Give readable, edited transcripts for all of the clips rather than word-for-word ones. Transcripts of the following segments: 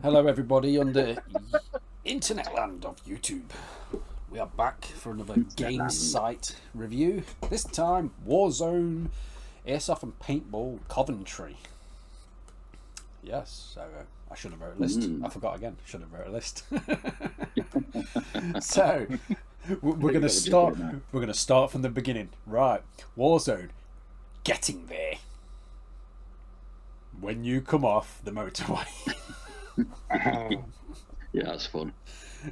Hello, everybody on the internet land of YouTube. We are back for another game site review. This time, Warzone, Airsoft and Paintball, Coventry. Yes, so I should have wrote a list. I forgot again. Should have wrote a list. So we're going to start. We're going to start from the beginning. Right, Warzone, getting there. When you come off the motorway. Yeah, that's fun.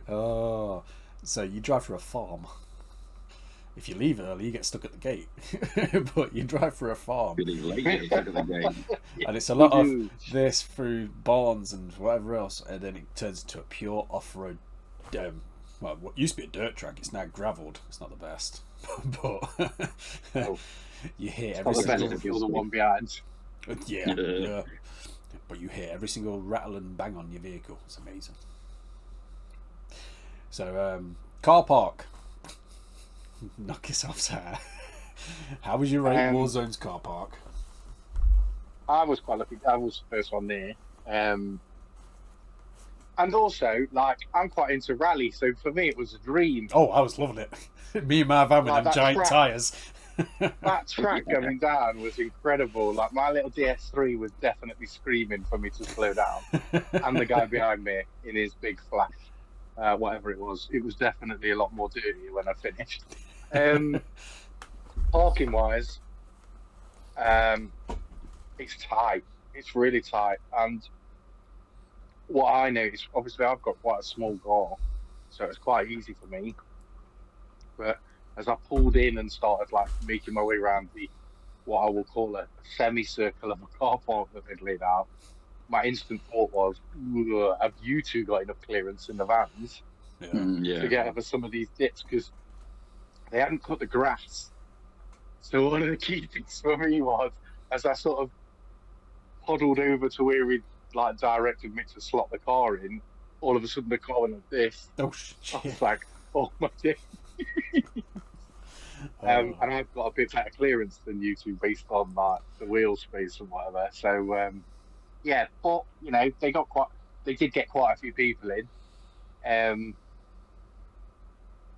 Oh, so you drive through a farm. If you leave early, you get stuck at the gate. But you drive through a farm. You leave late, you get stuck at the gate. And it's a lot of this through barns and whatever else, and then it turns into a pure off-road. Well, what used to be a dirt track, it's now gravelled. It's not the best, but you hear every single. The one behind. Yeah. But you hear every single rattle and bang on your vehicle. It's amazing. So, car park. Knock yourself, Sarah. How was your rate Warzone's car park? I was quite lucky. I was the first one there. And also, like, I'm quite into rally, so for me it was a dream. Oh, I was loving it. Me and my van with them giant tyres. That track going down was incredible. Like, my little DS3 was definitely screaming for me to slow down. And the guy behind me in his big flash, whatever it was definitely a lot more dirty when I finished. Parking wise, it's tight. It's really tight. And what I noticed, obviously I've got quite a small car, so it's quite easy for me. But as I pulled in and started like making my way around the what I will call a semicircle of a car park that they'd laid out, my instant thought was, have you two got enough clearance in the vans to get over some of these dips? Because they hadn't cut the grass. So one of the key things for me was, as I sort of poddled over to where he'd like directed me to slot the car in, all of a sudden the car went like this. Oh shit! I was like, oh my god. And I've got a bit better clearance than you two based on like the wheel space and whatever. So yeah, but you know they did get quite a few people in.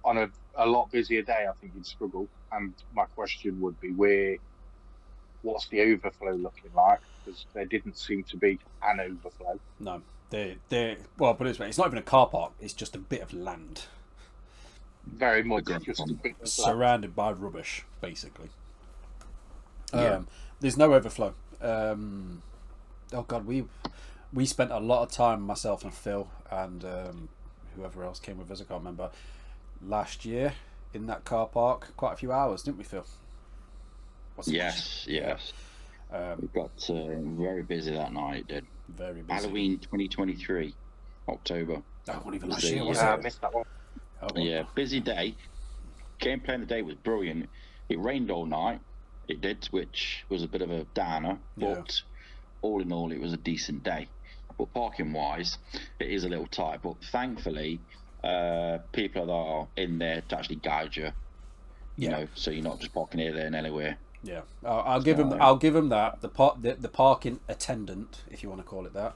On a lot busier day, I think you'd struggle. And my question would be, what's the overflow looking like? Because there didn't seem to be an overflow. No, well, put it this way, it's not even a car park. It's just a bit of land. Very much just a bit of surrounded by rubbish, basically. There's no overflow. Oh god, we spent a lot of time, myself and Phil and whoever else came with us, I can't remember, last year in that car park. Quite a few hours, didn't we, Phil? Yes. We got very busy that night. Did very busy. Halloween 2023, October. That wasn't even last year, was I it? missed that one. Yeah, busy day. Gameplay in the day was brilliant. It rained all night. It did, which was a bit of a downer, but all in all, it was a decent day. But parking wise, it is a little tight. But thankfully, people that are in there to actually guide you. You know, so you're not just parking here, there, and anywhere. Yeah, I'll give him that. The parking attendant, if you want to call it that,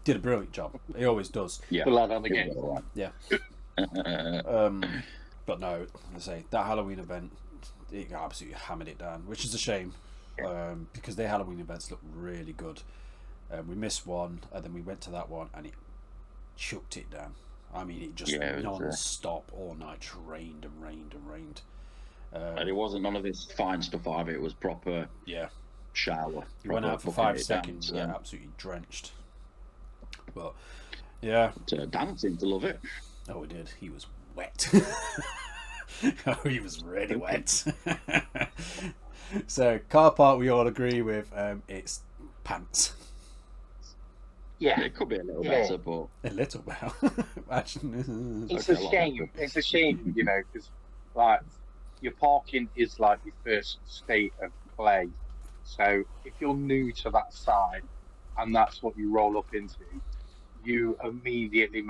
did a brilliant job. He always does. Yeah, the lad on the game. Yeah. But no, I say that Halloween event, it absolutely hammered it down, which is a shame, because their Halloween events look really good. We missed one, and then we went to that one, and it chucked it down. I mean, it just non-stop all night, rained and rained and rained. And it wasn't none of this fine stuff either. It was proper shower. You went out for 5 seconds, absolutely drenched. But yeah, Dan seemed to love it. Oh, he did. He was wet. Oh, he was really wet. So, car park, we all agree with it's pants. Yeah, it could be a little better, but a little better. It's a shame. It's a shame, you know, because like your parking is like your first state of play. So if you're new to that side and that's what you roll up into, you immediately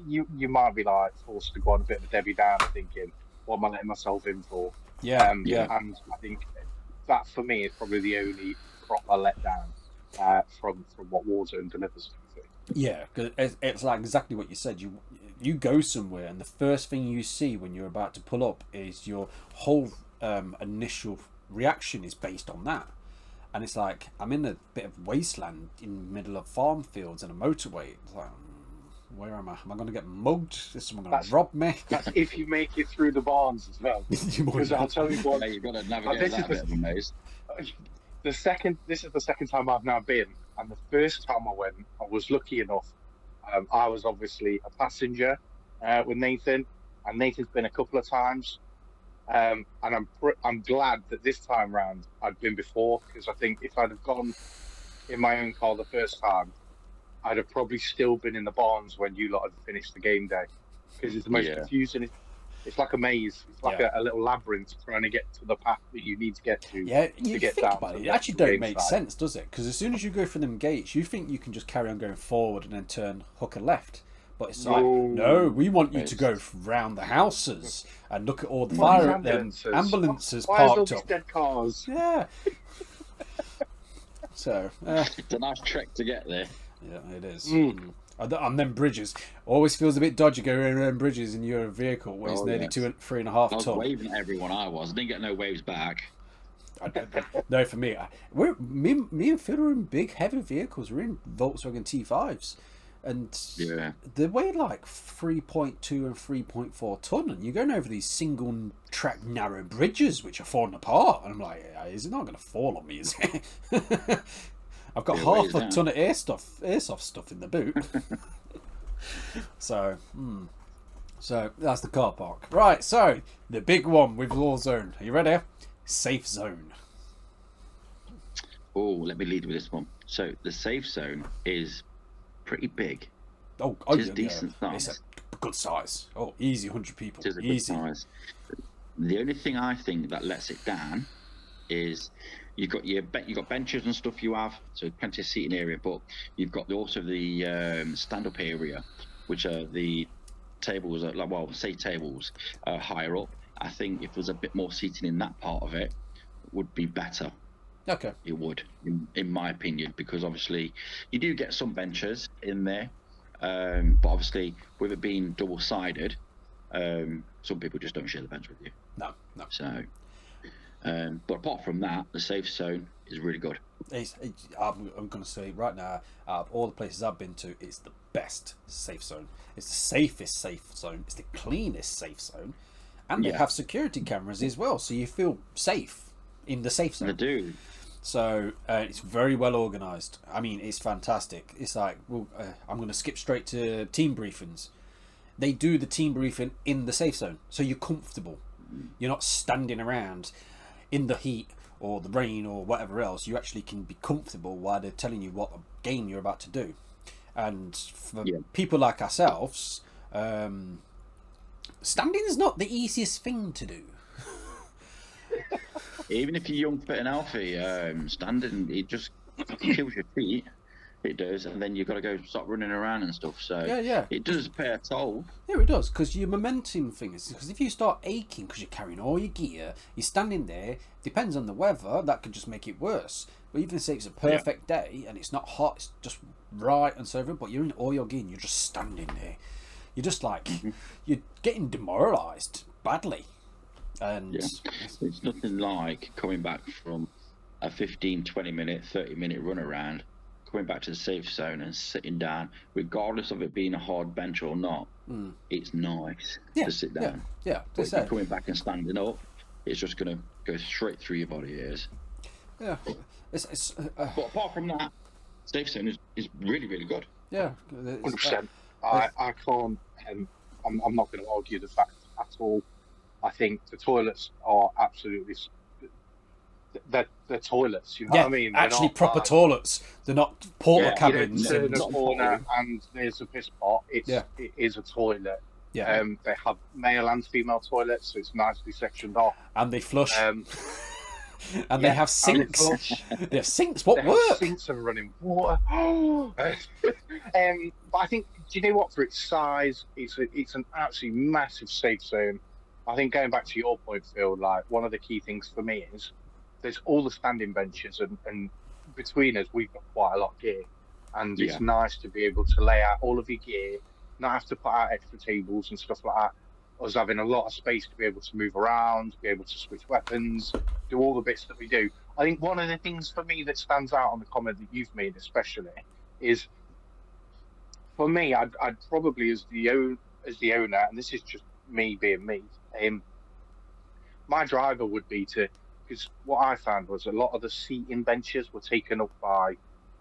you might be like forced to go on a bit of a Debbie Downer, thinking, what am I letting myself in for? Yeah. And I think that for me is probably the only proper letdown. from what Warzone delivers. Yeah, because it's like exactly what you said. You go somewhere, and the first thing you see when you're about to pull up is your whole initial reaction is based on that. And it's like, I'm in a bit of wasteland in the middle of farm fields and a motorway. It's like, where am I? Am I going to get mugged? Is someone going to rob me? That's if you make it through the barns as well. Because I'll tell you what, you've got to navigate that bit of a maze. This is the second time I've now been, and the first time I went, I was lucky enough. I was obviously a passenger with Nathan, and Nathan's been a couple of times. And I'm glad that this time round I'd been before, because I think if I'd have gone in my own car the first time, I'd have probably still been in the barns when you lot had finished the game day, because it's the most confusing. It's like a maze. It's like a little labyrinth trying to get to the path that you need to get to. Yeah, you to get think down about to it. It the actually don't game make side. sense, does it? Because as soon as you go through them gates, you think you can just carry on going forward and then turn hook and left. But it's like, no, we want you to go round the houses and look at all the fire ambulances Why is all parked these up. dead cars? Yeah. So, It's a nice trek to get there. yeah, it is. And then bridges. Always feels a bit dodgy going around bridges in your vehicle where it's nearly 3.5 I was ton. waving at everyone I didn't get no waves back. No, for me, me and Phil are in big, heavy vehicles. We're in Volkswagen T5s. And they weigh like 3.2 and 3.4 ton, and you're going over these single track narrow bridges which are falling apart. And I'm like, is it not going to fall on me? Is it? I've got half a ton of airsoft stuff in the boot. So that's the car park. Right, so the big one with Warzone. Are you ready? Safe zone. Oh, let me lead with this one. So the safe zone is pretty big. It's decent size. It's a good size. Oh, easy 100 people. It is a easy. good size. The only thing I think that lets it down is you've got benches and stuff you have, so plenty of seating area, but you've got also the stand-up area, which are the tables, tables higher up. I think if there's a bit more seating in that part of it, would be better. Okay. It would, in my opinion, because obviously you do get some benches in there, but obviously with it being double-sided, some people just don't share the bench with you. No. So, but apart from that, the safe zone is really good. I'm going to say right now, out of all the places I've been to, it's the best safe zone. It's the safest safe zone. It's the cleanest safe zone. And they have security cameras as well, so you feel safe in the safe zone. They do. So it's very well organised. I mean, it's fantastic. It's like, I'm going to skip straight to team briefings. They do the team briefing in the safe zone, so you're comfortable. You're not standing around in the heat or the rain or whatever else. You actually can be comfortable while they're telling you what game you're about to do. And for people like ourselves, standing is not the easiest thing to do. Even if you're young, fit and healthy, standing, it just kills your feet. It does, and then you've got to go start running around and stuff. So it does pay a toll. Yeah, it does, because your momentum thing is, because if you start aching because you're carrying all your gear, you're standing there, depends on the weather, that could just make it worse. But even if it's a perfect day and it's not hot, it's just right and so forth, but you're in all your gear and you're just standing there. You're just like, you're getting demoralised badly. And it's nothing like coming back from a 15, 20 minute, 30 minute run around, coming back to the safe zone and sitting down, regardless of it being a hard bench or not. It's nice to sit down. But if you're coming back and standing up, it's just going to go straight through your body ears. Yeah. But apart from that, safe zone is really, really good. Yeah. 100%. I can't, I'm not going to argue the fact at all. I think the toilets are absolutely, they're toilets, you know what I mean? They're actually not proper toilets. They're not porta cabins. You don't turn a corner and there's a piss pot. It is a toilet. Yeah. They have male and female toilets, so it's nicely sectioned off. And they flush. And they have sinks. They have sinks. What they work? Have sinks and running water. But I think, do you know what? For its size, it's an absolutely massive safe zone. I think going back to your point, Phil, like one of the key things for me is there's all the standing benches, and between us, we've got quite a lot of gear, and Yeah. it's nice to be able to lay out all of your gear, not have to put out extra tables and stuff like that. Us having a lot of space to be able to move around, be able to switch weapons, do all the bits that we do. I think one of the things for me that stands out on the comment that you've made, especially, is for me, I'd probably as the owner, and this is just me being me. My driver would be to, because what I found was a lot of the seating benches were taken up by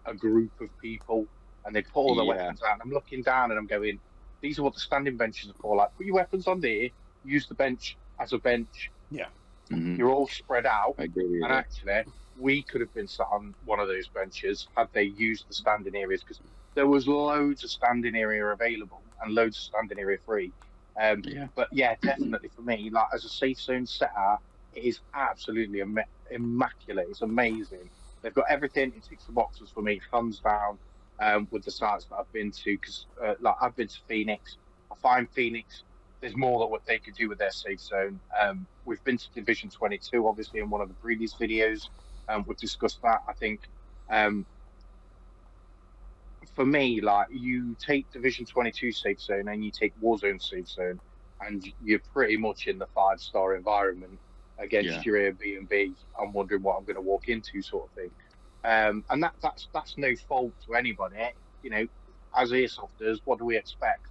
a group of people, and they put all their weapons out. And I'm looking down and I'm going, these are what the standing benches are for. Like, put your weapons on there, use the bench as a bench. Yeah. Mhm. You're all spread out. I agree with And you. actually, we could have been sat on one of those benches had they used the standing areas, because there was loads of standing area available and loads of standing area free. Yeah. But yeah, definitely for me, like as a safe zone setter, it is absolutely immaculate. It's amazing. They've got everything. It ticks the boxes for me, thumbs down. With the sites that I've been to, because like I've been to Phoenix. I find Phoenix, there's more that what they could do with their safe zone. We've been to Division 22, obviously, in one of the previous videos. We've discussed that. I think for me, like you take Division 22 safe zone and you take Warzone safe zone, and you're pretty much in the 5-star environment against your Airbnb. I'm wondering what I'm going to walk into, sort of thing. And that's no fault to anybody. You know, as airsofters, what do we expect?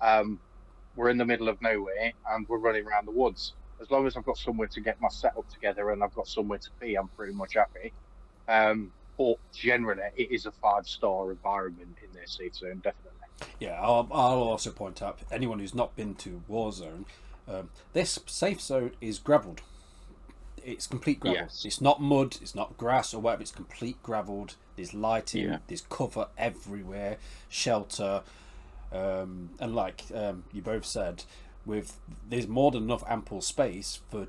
We're in the middle of nowhere and we're running around the woods. As long as I've got somewhere to get my setup together and I've got somewhere to be, I'm pretty much happy. But generally, it is a 5-star environment in their safe zone, definitely. Yeah, I'll also point out, anyone who's not been to Warzone, this safe zone is gravelled. It's complete gravel. Yes. It's not mud, it's not grass or whatever, it's complete gravelled. There's lighting, Yeah. there's cover everywhere, shelter, and like you both said, there's more than enough ample space to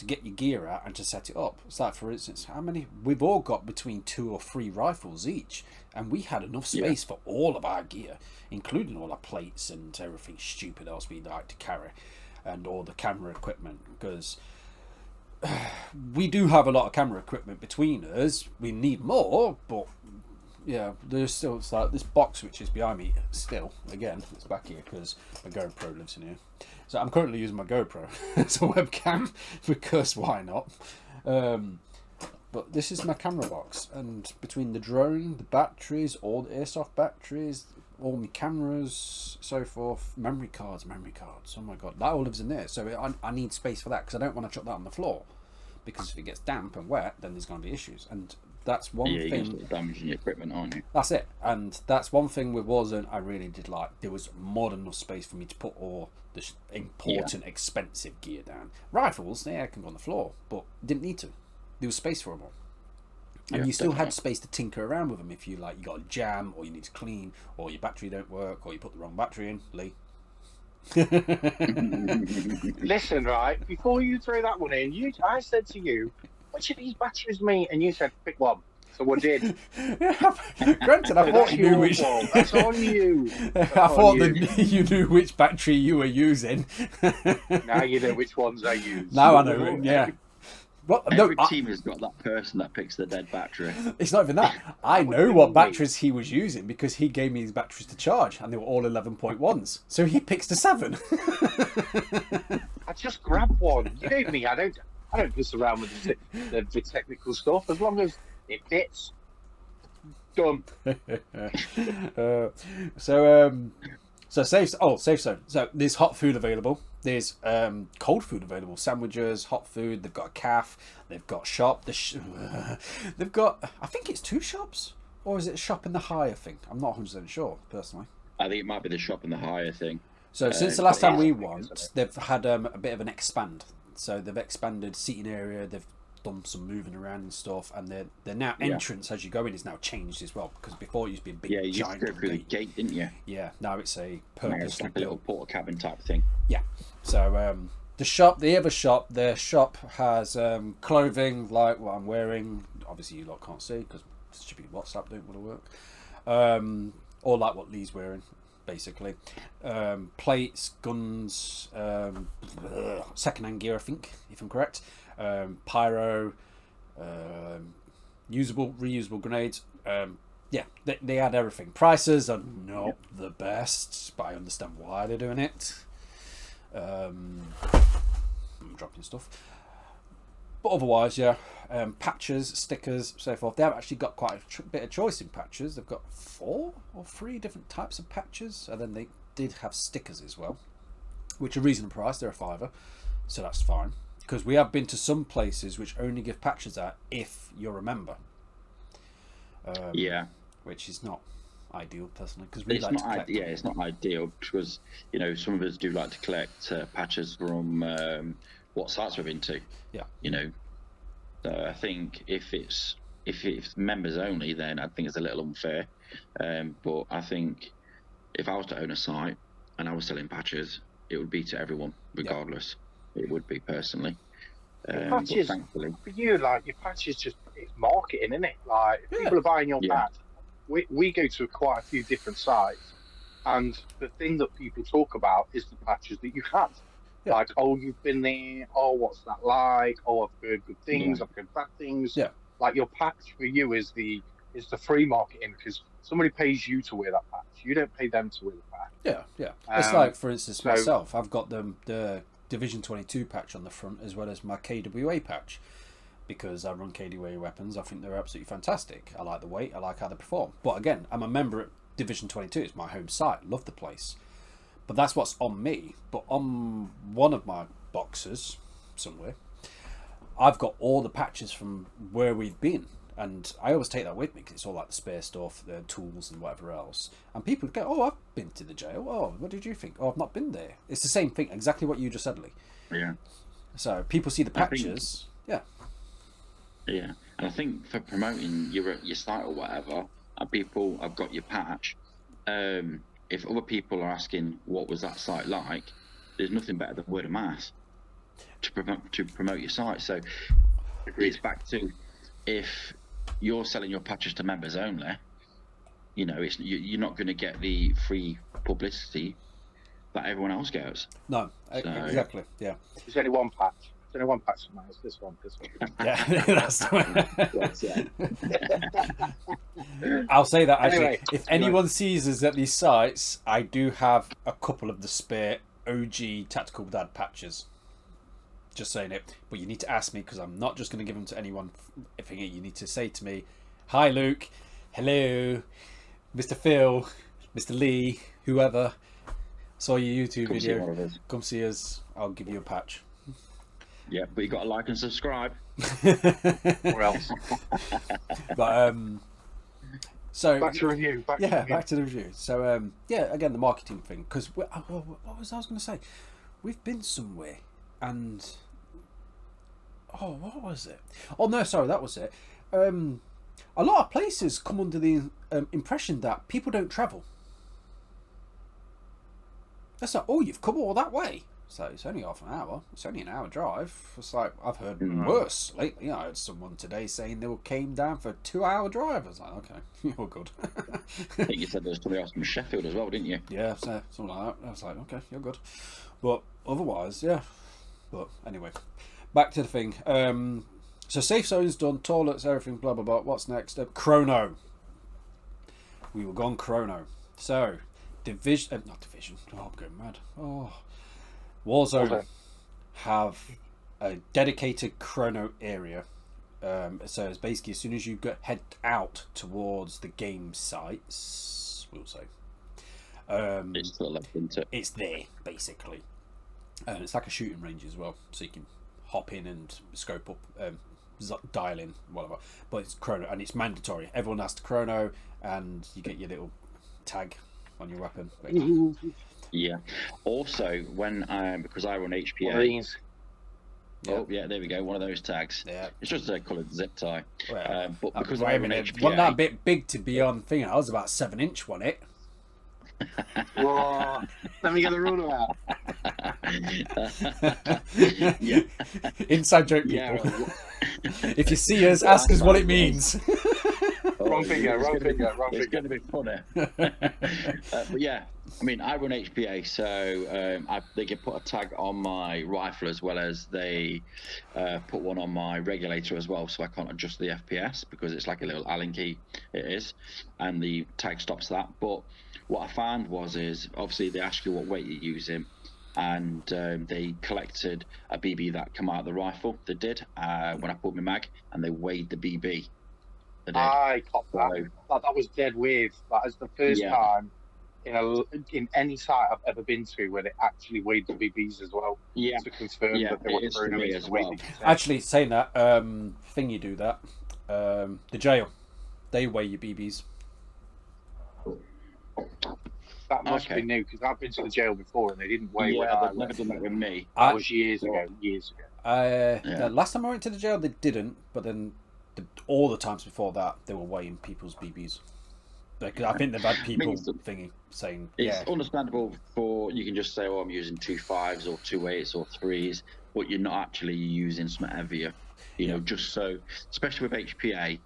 get your gear out and to set it up. It's like, for instance, we've all got between 2 or 3 rifles each, and we had enough space for all of our gear, including all our plates and everything stupid else we like to carry, and all the camera equipment, because we do have a lot of camera equipment between us. We need more, but yeah, there's still, it's like this box which is behind me still, again, it's back here because my GoPro lives in here. So I'm currently using my GoPro as a webcam because why not? But this is my camera box, and between the drone, the batteries, all the airsoft batteries, all my cameras, so forth, memory cards, oh my god, that all lives in there. So I need space for that because I don't want to chuck that on the floor, because if it gets damp and wet, then there's going to be issues. And that's one You're thing. sort of damaging your equipment, aren't you? That's it. And that's one thing with Warzone I really did like. There was more than enough space for me to put all the important, expensive gear down. Rifles, they can go on the floor, but didn't need to. There was space for them all. And you still had space to tinker around with them if you like. You got a jam, or you need to clean, or your battery don't work, or you put the wrong battery in. Lee. Listen, right, before you throw that one in, I said to you, which of these batteries, mate? And you said, pick one. So I did. Granted, I thought you knew which. That's on you. I thought that you knew which battery you were using. Now you know which ones I use. Now I know, yeah. Well, Every team has got that person that picks the dead battery. It's not even that. I know what batteries he was using because he gave me his batteries to charge, and they were all 11.1s. So he picks the 7. I just grab one. You know me. I don't piss around with the technical stuff. As long as it fits, done. So safe zone. So there's hot food available. There's cold food available. Sandwiches, hot food. They've got a calf. They've got shop. They've got, I think it's 2 shops, or is it a shop in the hire thing? I'm not 100% sure personally. I think it might be the shop and the hire thing. So since the last time we went, they've had a bit of an expand. So they've expanded seating area. They've done some moving around and stuff, and they're now entrance as you go in is now changed as well, because before it used to be a big you giant used to go through the gate, didn't you? Yeah, now it's a Now it's like a little porta cabin type thing. Yeah. So the other shop, their shop has clothing like what I'm wearing. Obviously you lot can't see because stupid WhatsApp don't want to work. Or like what Lee's wearing, basically. Plates, guns, second-hand gear, I think, if I'm correct. Pyro, usable, reusable grenades. Yeah, they had everything. Prices are not the best, but I understand why they're doing it. I'm dropping stuff. But otherwise, yeah, patches, stickers, so forth. They have actually got quite a bit of choice in patches. They've got 4 or 3 different types of patches, and then they did have stickers as well, which are reasonable price. They're a £5, so that's fine. Because we have been to some places which only give patches out if you're a member. Which is not ideal, personally, because we like to collect them. It's not ideal because some of us do like to collect patches from what sites we've been to. Yeah. So I think if it's members only, then I think it's a little unfair. But I think if I was to own a site and I was selling patches, it would be to everyone, regardless. It would be, personally. Patches, but thankfully, for you, like, your patch is just, it's marketing, isn't it? Like, if people are buying your patch, we go to quite a few different sites, and the thing that people talk about is the patches that you had. Yeah. Like, oh, you've been there, oh, what's that like? Oh, I've heard good things, I've heard bad things. Yeah. Like, your patch for you is the free marketing, because somebody pays you to wear that patch. You don't pay them to wear the patch. Yeah. It's like, for instance, myself, I've got the Division 22 patch on the front, as well as my KWA patch, because I run KWA weapons. I think they're absolutely fantastic. I like the weight, I like how they perform. But again, I'm a member at Division 22. It's my home site. Love the place. But that's what's on me. But on one of my boxes, somewhere, I've got all the patches from where we've been. And I always take that with me, because it's all like the spare stuff, the tools and whatever else. And people go, oh, I've been to the jail. Oh, what did you think? Oh, I've not been there. It's the same thing, exactly what you just said, Lee. Yeah. So people see the patches. Yeah. And I think for promoting your site or whatever, and people have got your patch, if other people are asking what was that site like, there's nothing better than word of mouth to promote your site. So it's back to, if you're selling your patches to members only, you're not going to get the free publicity that everyone else gets. No, exactly. Yeah. There's only one patch. There's only one patch from us. This one. Yeah, that's the one. I'll say that actually. Anyway, if anyone sees us at these sites, I do have a couple of the spare OG Tactical Dad patches. Just saying it, but you need to ask me, because I'm not just going to give them to anyone. You need to say to me, "Hi, Luke. Hello, Mr. Phil, Mr. Lee, whoever. Saw your YouTube video. Come see us. I'll give you a patch." Yeah, but you got to like and subscribe. Or else. But so back to review. Back to the review. So again, the marketing thing. Because what was I going to say? We've been somewhere. And what was it? Oh no, sorry, that was it. A lot of places come under the impression that people don't travel. That's like, oh, you've come all that way. So it's only half an hour. It's only an hour drive. It's like, I've heard worse lately. I heard someone today saying they came down for a 2-hour drive. I was like, okay, you're good. I think you said there was somebody else from Sheffield as well, didn't you? Yeah, so something like that. I was like, okay, you're good. But otherwise, yeah. But anyway, back to the thing. So safe zone's done, toilets, everything, blah blah blah. What's next? Chrono. We were gone chrono. So division, not division. Oh, I'm going mad. Warzone have a dedicated chrono area. So it's basically, as soon as you head out towards the game sites, we'll say, it's to the left, isn't it? It's there basically. It's like a shooting range as well, so you can hop in and scope up, dial in, whatever. But it's chrono, and it's mandatory. Everyone has to chrono, and you get your little tag on your weapon. Yeah. Also, when because I run HPA. Marines. Oh yeah, there we go. One of those tags. Yeah. It's just a coloured zip tie. Well, but because I I run run HPA, wasn't that a bit big to be on thing? I was about 7-inch, wasn't it? Whoa. Let me get the ruler out. Yeah. Inside joke, people. Yeah. If you see us, ask us what it means. Wrong Wrong finger. It's going to be funny. But yeah, I mean, I run HPA, so they can put a tag on my rifle as well as they put one on my regulator as well, so I can't adjust the FPS because it's like a little Allen key. It is, and the tag stops that. But what I found is obviously they ask you what weight you're using. And they collected a BB that come out of the rifle. They did when I put my mag, and they weighed the BB. I copped that. That was dead weird. That is the first time in any site I've ever been to where they actually weighed the BBs as well. Yeah. To confirm that they were throwing them as well. Actually, saying that, thing you do that, the jail, they weigh your BBs. That must be new because I've been to the jail before and they didn't weigh. Yeah, they've never done that with me. That was years ago. The last time I went to the jail, they didn't, but then all the times before that, they were weighing people's BBs. Because I think they've had people saying it's understandable you can just say, oh, I'm using 2 5s or 2 8s or 3s, but you're not actually using something heavier. You know, just so, especially with HPA,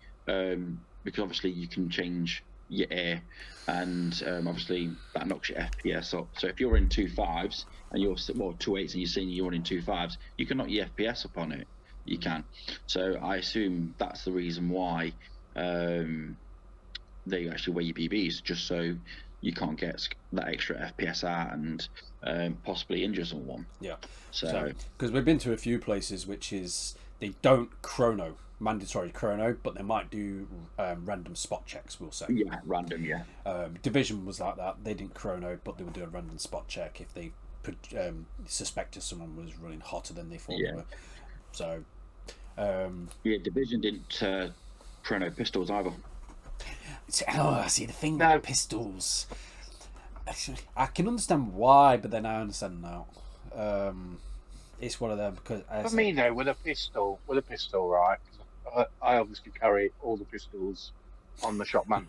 because obviously you can change your air, and obviously that knocks your FPS up. So if you're in 2 5s and you're 2 8s and you're seeing you're in 2 5s, you can knock your FPS up on it. You can. So I assume that's the reason why they actually weigh your BBs, just so you can't get that extra FPS out and possibly injure someone. Yeah. So because we've been to a few places which is they don't mandatory chrono, but they might do random spot checks, we'll say. Yeah, random, yeah. Division was like that. They didn't chrono, but they would do a random spot check if they suspected someone was running hotter than they thought they were. So, Division didn't chrono pistols either. See, the thing with pistols, actually, I can understand why, but then I understand now. It's one of them because for me though, with a pistol, right? I obviously carry all the pistols on the shop man.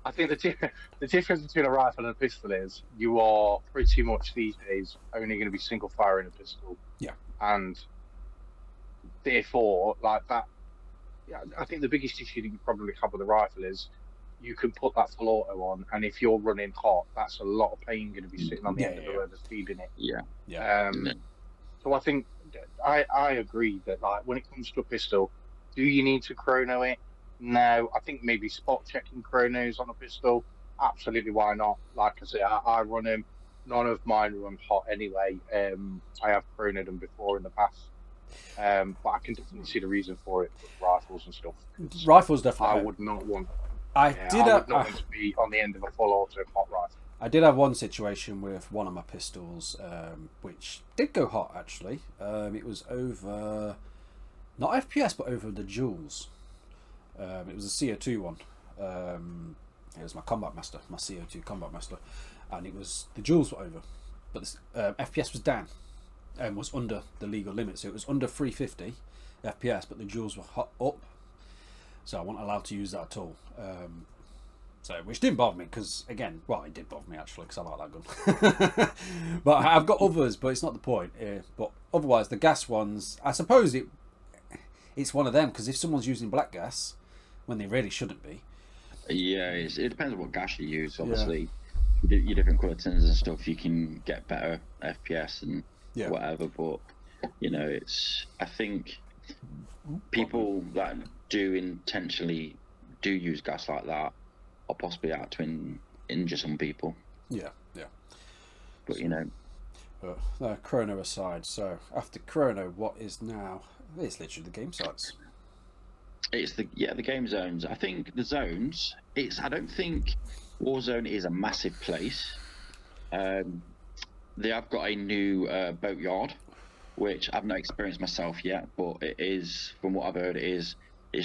I think the difference between a rifle and a pistol is you are pretty much these days only going to be single firing a pistol. Yeah. And therefore, like that, I think the biggest issue that you probably have with a rifle is you can put that full auto on, and if you're running hot, that's a lot of pain going to be sitting on the end of the road feeding it. Yeah. So I think I agree that like when it comes to a pistol, do you need to chrono it? No, I think maybe spot checking chronos on a pistol, absolutely, why not? Like I say, I run them. None of mine run hot anyway. I have chronoed them before in the past. But I can definitely see the reason for it with rifles and stuff. Rifles definitely. I would not want. I would not want to be on the end of a full auto hot rifle. I did have one situation with one of my pistols, which did go hot actually. It was over, not FPS, but over the joules. It was a CO2 one. It was my Combat Master, my CO2 Combat Master, and it was the joules were over, but the FPS was down and was under the legal limit. So it was under 350 FPS, but the joules were hot up. So I wasn't allowed to use that at all. Which didn't bother me because, again, it did bother me actually because I like that gun. But I've got others, but it's not the point. But otherwise, the gas ones, I suppose it's one of them because if someone's using black gas when they really shouldn't be. Yeah, it depends on what gas you use. Obviously, your different colour tins and stuff, you can get better FPS and whatever. But I think people that do intentionally use gas like that are possibly out to injure some people. Yeah. But chrono aside, so after chrono, what is now? It's literally the game sites. It's the game zones. I think the zones. I don't think Warzone is a massive place. They have got a new boatyard, which I've not experienced myself yet, but it is, from what I've heard, it's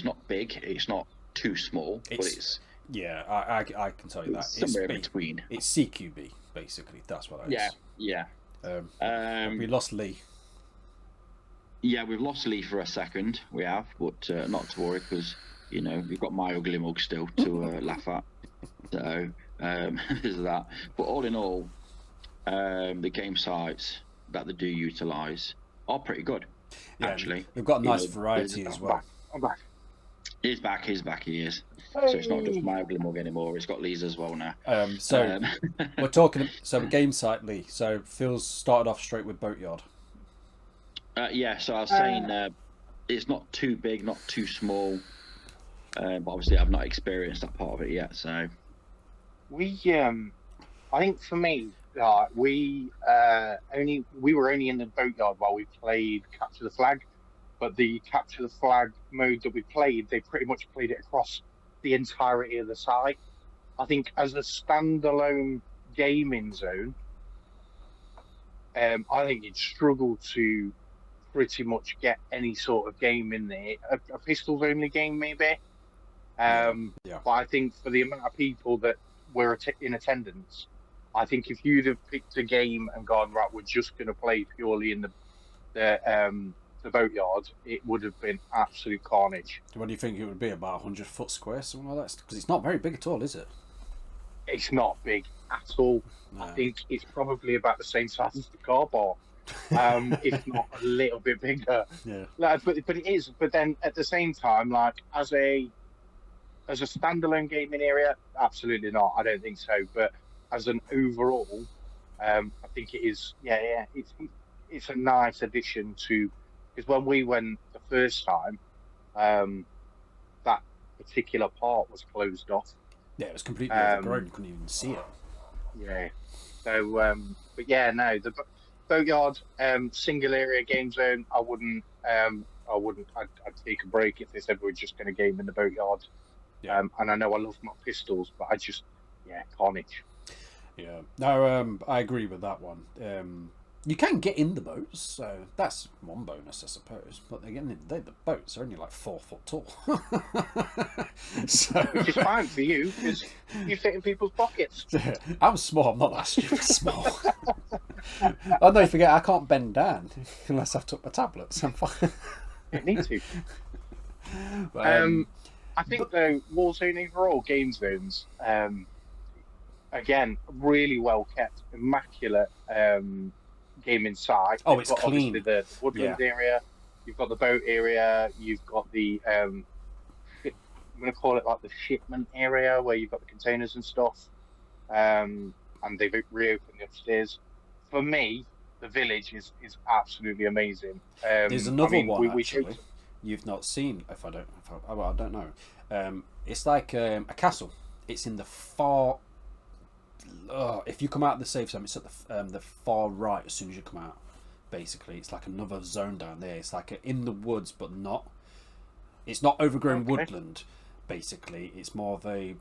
not big. It's not too small, but it's. Yeah, I can tell you that. Somewhere in between. It's CQB, basically. That's what it is. Yeah. We lost Lee. Yeah, we've lost Lee for a second. We have, but not to worry because we've got my ugly mug still to laugh at. So there's that. But all in all, the game sites that they do utilise are pretty good. Actually, they've got a nice variety as well. I'm back. He's back. He is. So it's not just my ugly mug anymore. It's got Lee's as well now. We're talking. So game site, Lee. So Phil's started off straight with Boatyard. Yeah. So I was saying it's not too big, not too small. But obviously, I've not experienced that part of it yet. So I think for me, we were only in the Boatyard while we played Capture the Flag. But the Capture the Flag mode that we played, they pretty much played it across the entirety of the site. I think as a standalone gaming zone, I think you'd struggle to pretty much get any sort of game in there. A pistols only game, maybe. But I think for the amount of people that were in attendance, I think if you'd have picked a game and gone, right, we're just going to play purely in the Boatyard, it would have been absolute carnage. What do you think it would be? About 100 foot square, something like that? Because it's not very big at all, is it? It's not big at all. No. I think it's probably about the same size as the car park, if not a little bit bigger. Yeah. But it is. But then at the same time, like as a standalone gaming area, absolutely not. I don't think so. But as an overall, I think it is. Yeah. It's a nice addition to. Because when we went the first time, that particular part was closed off. Yeah, it was completely overgrown. You couldn't even see it. Yeah. So, but yeah, no, the Boatyard single area game zone. I wouldn't. I'd take a break if they said we're just going to game in the Boatyard. Yeah. And I know I love my pistols, but carnage. Yeah. No, I agree with that one. You can get in the boats, so that's one bonus, I suppose. But again, the boats are only like 4 foot tall. So, which is fine for you, because you fit in people's pockets. I'm small, I'm not that stupid small. Oh no, you forget, I can't bend down unless I've took my tablets. I'm fine. You need to. I think, though, Warzone overall game zones, again, really well kept, immaculate game inside. Oh, it's clean. Obviously the woodland area, you've got the boat area, you've got the I'm going to call it like the shipment area where you've got the containers and stuff, and they've reopened the upstairs. For me, the village is absolutely amazing. There's another one actually you've not seen. I don't know. It's like a castle. It's in the far. If you come out of the safe zone, it's at the far right as soon as you come out. Basically, it's like another zone down there. It's like in the woods, but not. It's not overgrown woodland. Basically, it's more of a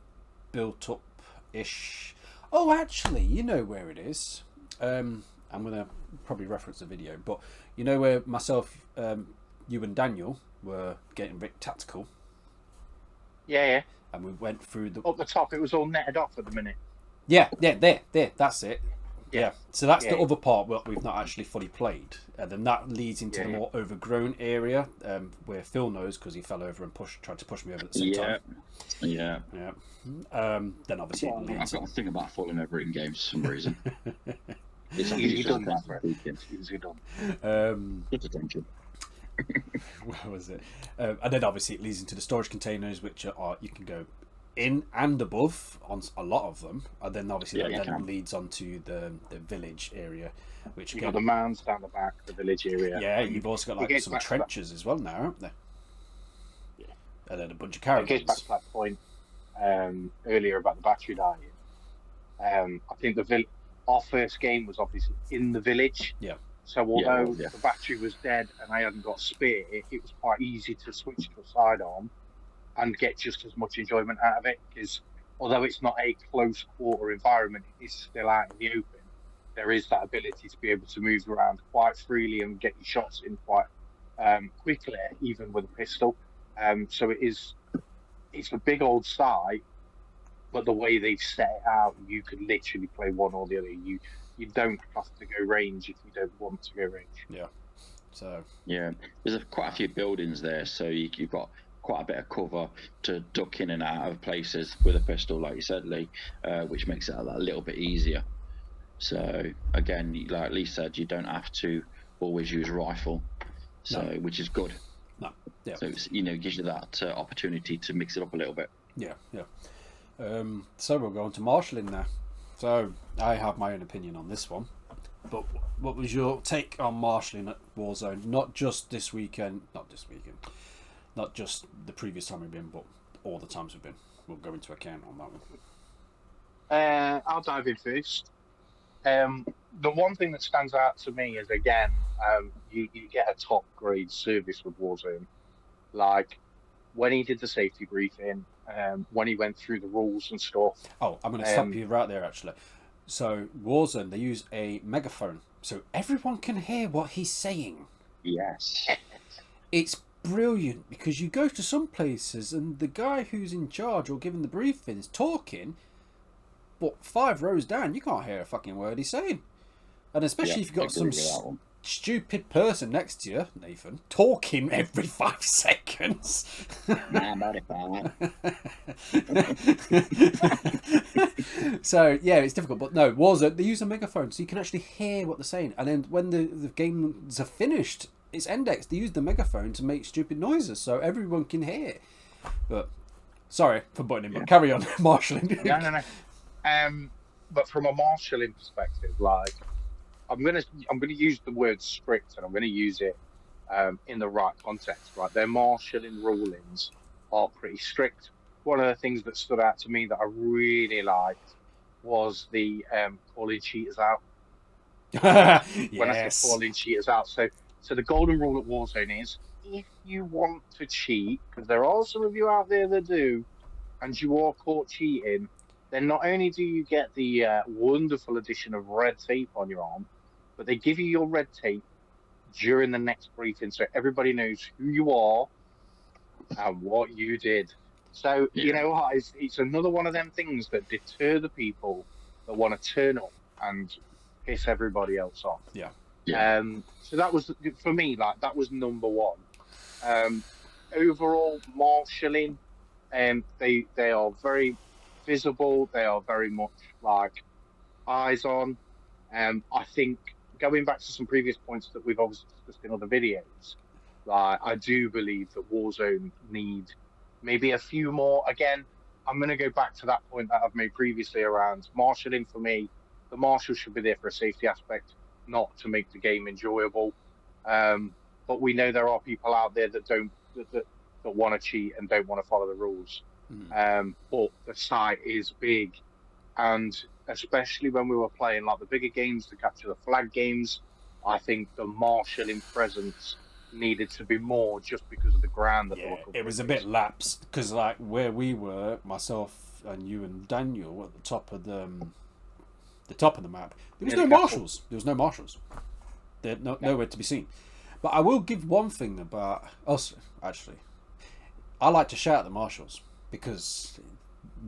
built-up-ish. Oh, actually, you know where it is. I'm gonna probably reference the video, but you know where myself, you and Daniel were getting a bit tactical. Yeah. And we went through up the top. It was all netted off at the minute. Yeah, there, that's it. Yeah. So that's the other part where we've not actually fully played. And then that leads into the more overgrown area where Phil knows because he fell over and tried to push me over at the same time. Yeah. Then obviously it leads. I've got a thing about falling over in games for some reason. It's easy done, easy done. Good attention. Where was it? And then obviously it leads into the storage containers, which are you can go in and above on a lot of them, and then obviously that then leads onto the village area, which you've got the mounds down the back, the village area. Yeah, you've also got like some trenches as well now, haven't there? Yeah, and then a bunch of caravans. It goes back to that point earlier about the battery dying. I think our first game was obviously in the village. Yeah. So although the battery was dead and I hadn't got spare, it was quite easy to switch to a sidearm and get just as much enjoyment out of it, because although it's not a close quarter environment, it's still out in the open. There is that ability to be able to move around quite freely and get your shots in quite quickly, even with a pistol. So it's a big old site, but the way they've set it out, you could literally play one or the other. You don't have to go range if you don't want to go range. Yeah. So there's quite a few buildings there, so you've got quite a bit of cover to duck in and out of places with a pistol, like you said, Lee, which makes it a little bit easier. So again, like Lee said, you don't have to always use rifle, which is good. No. Yeah. So it's, you know, gives you that opportunity to mix it up a little bit. Yeah, yeah. So we'll go on to marshalling now. So I have my own opinion on this one, but what was your take on marshalling at Warzone? Not just this weekend, not just the previous time we've been, but all the times we've been. We'll go into account on that one. I'll dive in first. The one thing that stands out to me is, again, you get a top grade service with Warzone. Like when he did the safety briefing, when he went through the rules and stuff. Oh, I'm going to stop you right there, actually. So Warzone, they use a megaphone, so everyone can hear what he's saying. Yes. It's brilliant, because you go to some places and the guy who's in charge or giving the briefing is talking, but 5 rows down, you can't hear a fucking word he's saying. And especially if you've got some stupid person next to you, Nathan, talking every 5 seconds. So yeah, it's difficult. But no, Warzone, they use a megaphone, so you can actually hear what they're saying. And then when the games are finished, it's indexed. They use the megaphone to make stupid noises, so everyone can hear. But sorry for butting in, but carry on, marshalling. No. But from a marshalling perspective, like I'm gonna use the word strict, and I'm gonna use it in the right context. Right, their marshalling rulings are pretty strict. One of the things that stood out to me that I really liked was the calling cheaters out. When I say calling cheaters out, so the golden rule at Warzone is, if you want to cheat, because there are some of you out there that do, and you are caught cheating, then not only do you get the wonderful addition of red tape on your arm, but they give you your red tape during the next briefing, so everybody knows who you are and what you did. So, you know what, it's another one of them things that deter the people that want to turn up and piss everybody else off. Yeah. So that was, for me, like, that was number one. Overall, marshalling, they are very visible. They are very much like eyes on. I think, going back to some previous points that we've obviously discussed in other videos, like, I do believe that Warzone need maybe a few more. Again, I'm going to go back to that point that I've made previously around marshalling. For me, the marshal should be there for a safety aspect, not to make the game enjoyable. But we know there are people out there that that want to cheat and don't want to follow the rules. But the site is big, and especially when we were playing like the bigger games, the capture the flag games, I think the marshalling presence needed to be more, just because of the ground that they were covering. It was a bit lapsed, because like where we were, myself and you and Daniel, at the top of the map, there was no marshals. There was no marshals. They're nowhere to be seen. But I will give one thing about us, actually. I like to shout at the marshals, because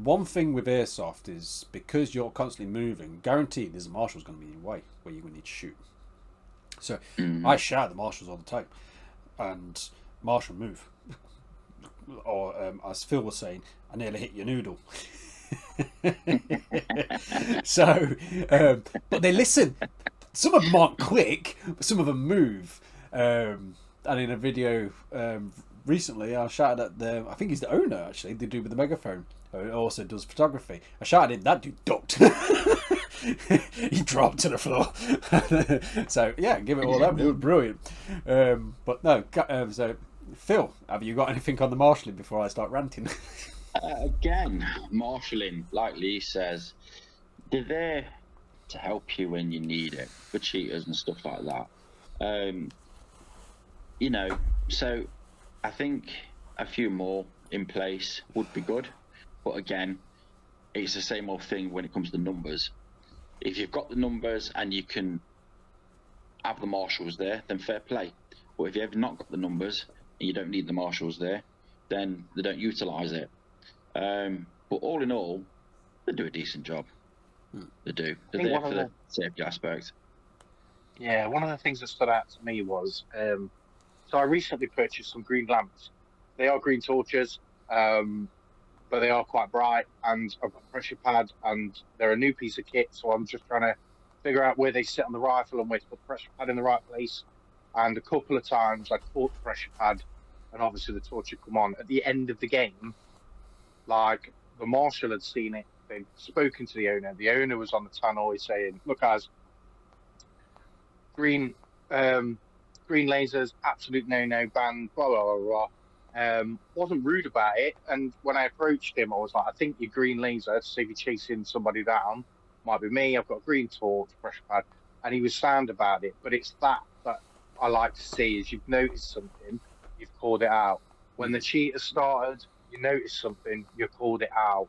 one thing with Airsoft is, because you're constantly moving, guaranteed there's a marshal's going to be in your way where you're going to need to shoot. So I shout at the marshals all the time, and marshal, move. Or as Phil was saying, I nearly hit your noodle. So, but they listen. Some of them aren't quick, but some of them move. And in a video recently, I shouted at I think he's the owner, actually, the dude with the megaphone, who also does photography. I shouted at him, that dude ducked. He dropped to the floor. So yeah, give it all up. It was brilliant. But no, so Phil, have you got anything on the marshalling before I start ranting? Again, marshalling, like Lee says, they're there to help you when you need it, for cheaters and stuff like that. You know, so I think a few more in place would be good. But again, it's the same old thing when it comes to numbers. If you've got the numbers and you can have the marshals there, then fair play. But if you've not got the numbers and you don't need the marshals there, then they don't utilise it. But all in all, they do a decent job. They do. They're there for the safety aspect. Yeah, one of the things that stood out to me was, so I recently purchased some green lamps. They are green torches, but they are quite bright, and I've got a pressure pad, and they're a new piece of kit, so I'm just trying to figure out where they sit on the rifle and where to put the pressure pad in the right place. And a couple of times I caught the pressure pad and obviously the torch had come on. At the end of the game, like the marshal had seen it, they'd spoken to the owner. The owner was on the tannoy saying, "Look, guys, green green lasers, absolute no ban, blah blah blah blah." Wasn't rude about it, and when I approached him, I was like, "I think your green laser, to see if you're chasing somebody down, might be me. I've got a green torch, pressure pad," and he was sound about it. But it's that I like to see is you've noticed something, you've called it out. When the cheater started, you noticed something, you called it out.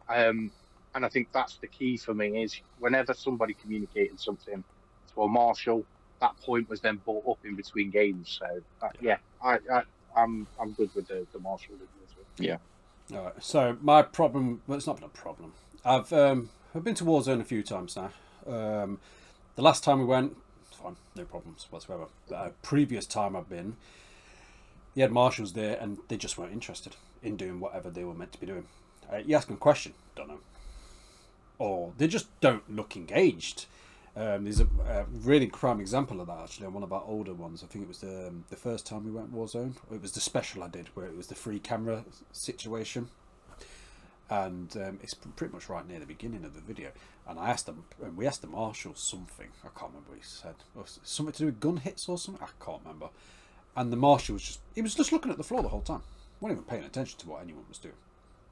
And I think that's the key for me is whenever somebody communicated something to a marshal, that point was then brought up in between games. So yeah, I'm good with the marshal. Yeah. All right. So my problem, well, it's not been a problem. I've been to Warzone a few times now. The last time we went, fine, no problems whatsoever. The previous time I've been, you had marshals there and they just weren't interested in doing whatever they were meant to be doing. You ask them a question, don't know. Or they just don't look engaged. There's a really prime example of that actually on one of our older ones. I think it was the first time we went Warzone. Or it was the special I did where it was the free camera situation. And it's pretty much right near the beginning of the video. And we asked the marshal something. I can't remember what he said. Something to do with gun hits or something. I can't remember. And the marshal was just looking at the floor the whole time. Wasn't even paying attention to what anyone was doing.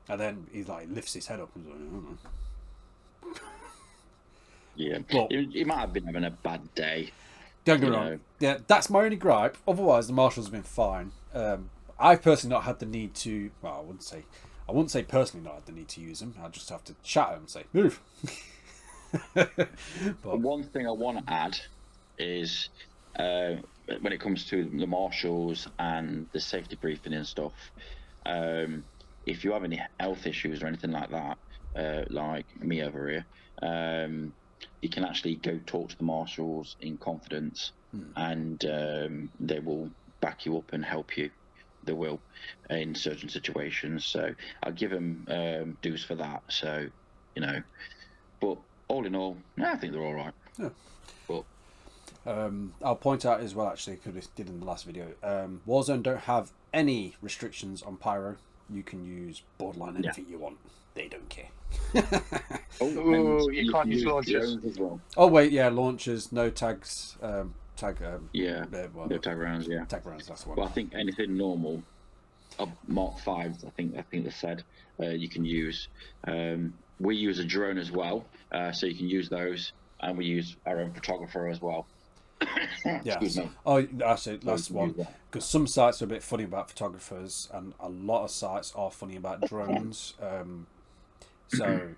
And then he lifts his head up and he's like, I don't know. Yeah, but, he might have been having a bad day. Don't get me wrong. Yeah, that's my only gripe. Otherwise, the marshals have been fine. I've personally not had the need to. Well, I wouldn't say personally not had the need to use them. I just have to chat at them and say move. But one thing I want to add is when it comes to the marshals and the safety briefing and stuff. If you have any health issues or anything like that, like me over here. You can actually go talk to the marshals in confidence, and they will back you up and help you. They will in certain situations. So I'll give them dues for that. So but all in all, I think they're all right. Yeah. But I'll point out as well, actually, because we did in the last video, Warzone don't have any restrictions on pyro. You can use borderline anything you want. They don't care. You can't use launchers as well. Oh wait, yeah, launchers, no tags, no tag rounds, tag rounds. That's the one. Well, I think anything normal, Mark 5s, I think they said you can use. We use a drone as well, so you can use those, and we use our own photographer as well. Yeah. Oh, actually, that's one. Because some sites are a bit funny about photographers, and a lot of sites are funny about drones. So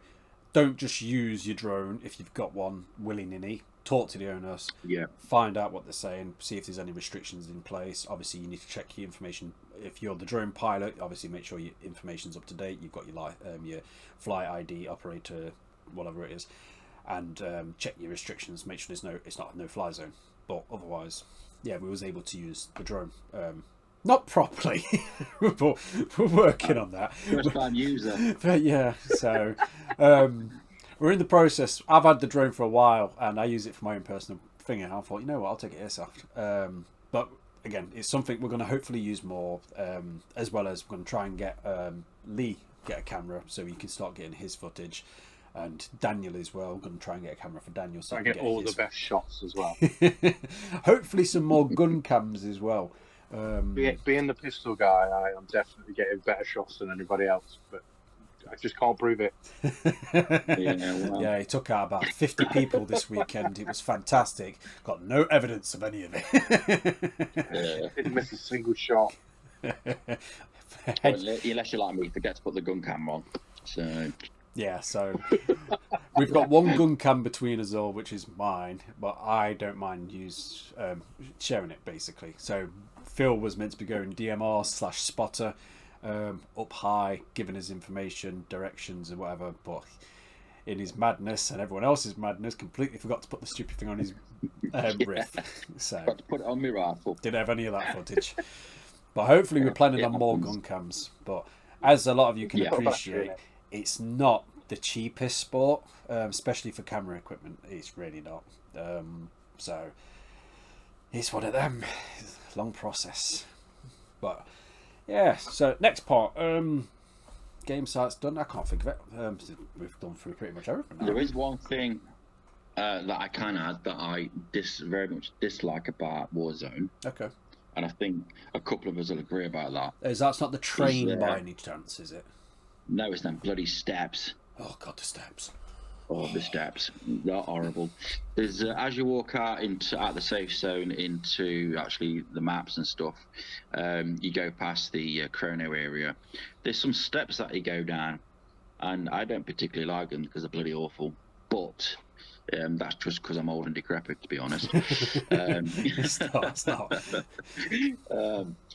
don't just use your drone if you've got one willy-nilly. Talk to the owners. Yeah. Find out what they're saying. See if there's any restrictions in place. Obviously, you need to check your information. If you're the drone pilot, obviously make sure your information's up to date. You've got your flight ID, operator, whatever it is, and check your restrictions. Make sure it's not a no-fly zone. But otherwise, yeah, we was able to use the drone. Not properly, but we're working on that. First time user. But yeah, so we're in the process. I've had the drone for a while, and I use it for my own personal thing. And I thought, you know what, I'll take it Airsoft. But again, it's something we're going to hopefully use more, as well as we're going to try and get Lee get a camera so he can start getting his footage. And Daniel as well. I'm going to try and get a camera for Daniel so I get all the best shots as well. Hopefully some more gun cams as well. Being the pistol guy, I am definitely getting better shots than anybody else, but I just can't prove it. Yeah, he took out about 50 people this weekend. It was fantastic. Got no evidence of any of it. Didn't miss a single shot. Unless you're like me, forget to put the gun cam on. So yeah, so we've got one gun cam between us all, which is mine, but I don't mind sharing it basically. So Phil was meant to be going DMR/spotter up high, giving us information, directions, and whatever, but in his madness and everyone else's madness, completely forgot to put the stupid thing on his riff. So got to put it on my rifle. Didn't have any of that footage. But hopefully we're planning on more gun cams. But as a lot of you can appreciate, it's not the cheapest sport, especially for camera equipment. It's really not. So it's one of them. It's a long process. But Yeah. So next part. Game site's done. I can't think of it. We've done through pretty much everything now. There is one thing that I can add that I very much dislike about Warzone, Okay. and I think a couple of us will agree about that. That's not the train by any chance, is it? No, it's them bloody steps. Oh God, the steps. Oh, the steps. They're horrible. There's as you walk out the safe zone into actually the maps and stuff, you go past the chrono area. There's some steps that you go down, and I don't particularly like them because they're bloody awful. But that's just because I'm old and decrepit, to be honest. It's not.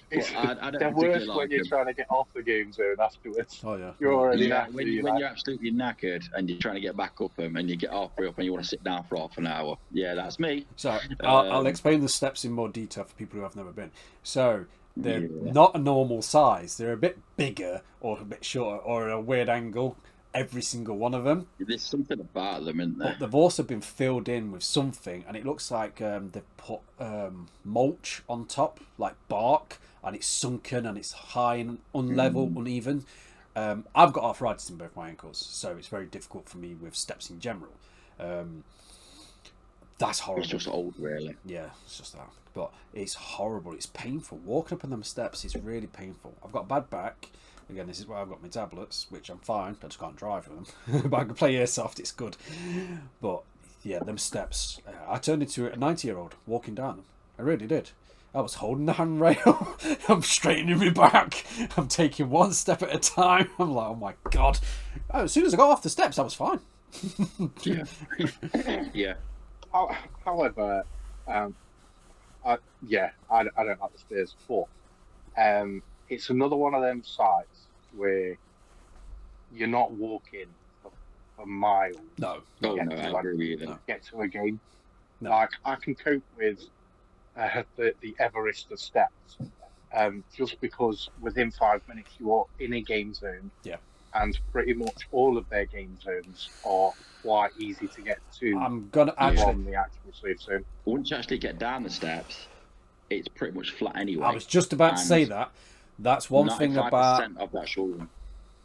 I don't They're worse like when you're them. trying to get off the game zone afterwards. Oh yeah. You're already when you're absolutely knackered and you're trying to get back up them and you get halfway up and you want to sit down for half an hour. Yeah, that's me. So I'll explain the steps in more detail for people who have never been. So they're Yeah. not a normal size. They're a bit bigger or a bit shorter or a weird angle. Every single one of them. There's something about them, isn't there? But they've also been filled in with something, and it looks like they've put mulch on top, like bark, and it's sunken and it's high and unlevel, uneven. I've got arthritis in both my ankles, so it's very difficult for me with steps in general. That's horrible. It's just old, really. Yeah, it's just that. But it's horrible. It's painful. Walking up on them steps is really painful. I've got a bad back. Again, this is where I've got my tablets, which I'm fine. I just can't drive with them. But I can play Airsoft. It's good. But yeah, them steps. I turned into a 90-year-old walking down them. I really did. I was holding the handrail. I'm straightening my back. I'm taking one step at a time. I'm like, oh my God. As soon as I got off the steps, I was fine. Yeah. Yeah. However, I don't like the stairs, but it's another one of them sites where you're not walking for miles. No. Oh, no, I agree with you. Get to a game. No. Like I can cope with the Everest of steps, just because within 5 minutes you are in a game zone. Yeah. And pretty much all of their game zones are quite easy to get to. I'm gonna actually. From the actual safe zone. Once you actually get down the steps, it's pretty much flat anyway. I was just about to say that. That's one thing about. 95% of the actual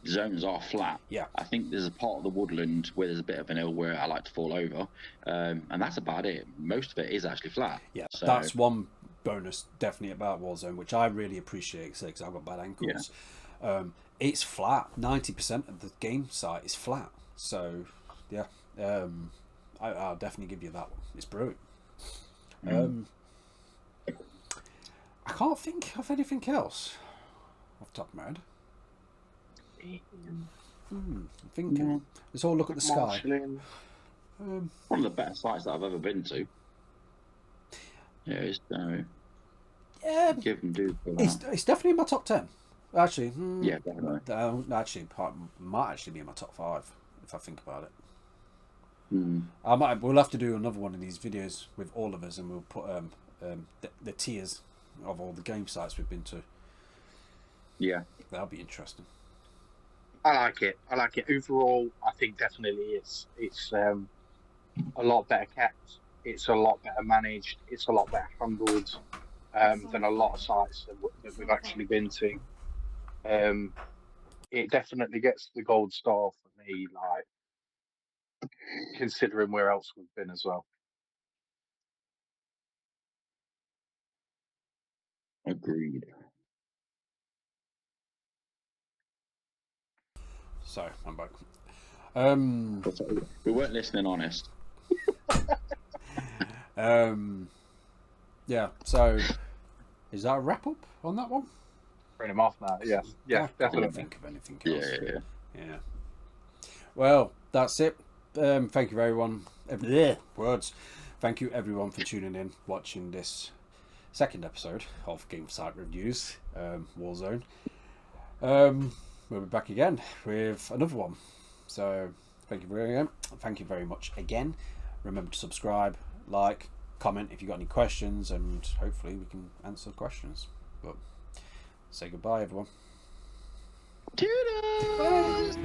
zones are flat. Yeah. I think there's a part of the woodland where there's a bit of an hill where I like to fall over, and that's about it. Most of it is actually flat. Yeah, so, that's one bonus definitely about Warzone, which I really appreciate because I've got bad ankles. Yeah. It's flat. 90% of the game site is flat. So, yeah, I'll definitely give you that one. It's brilliant. I can't think of anything else off the top of my head. I'm thinking. Let's all look at the sky. One of the better sites that I've ever been to. Yeah, it's give them due for that. It's definitely in my top 10. Actually, yeah, definitely. Might actually be in my top 5 if I think about it. Mm. We'll have to do another one of these videos with all of us, and we'll put the tiers of all the game sites we've been to. Yeah, that'll be interesting. I like it. Overall, I think definitely it's a lot better kept. It's a lot better managed. It's a lot better handled than a lot of sites that we've actually been to. It definitely gets the gold star for me, like considering where else we've been as well. agreed. So I'm back. We weren't listening, honest. Yeah. So, is that a wrap up on that one? Bring him off now. Yeah, I definitely. can't think of anything else. Yeah. Well, that's it. Thank you, everyone. Words. Thank you, everyone, for tuning in, watching this second episode of Game Site Reviews, Warzone. We'll be back again with another one. So, thank you very much again. Remember to subscribe, like, comment if you've got any questions, and hopefully we can answer the questions. But say goodbye, everyone. Toodles!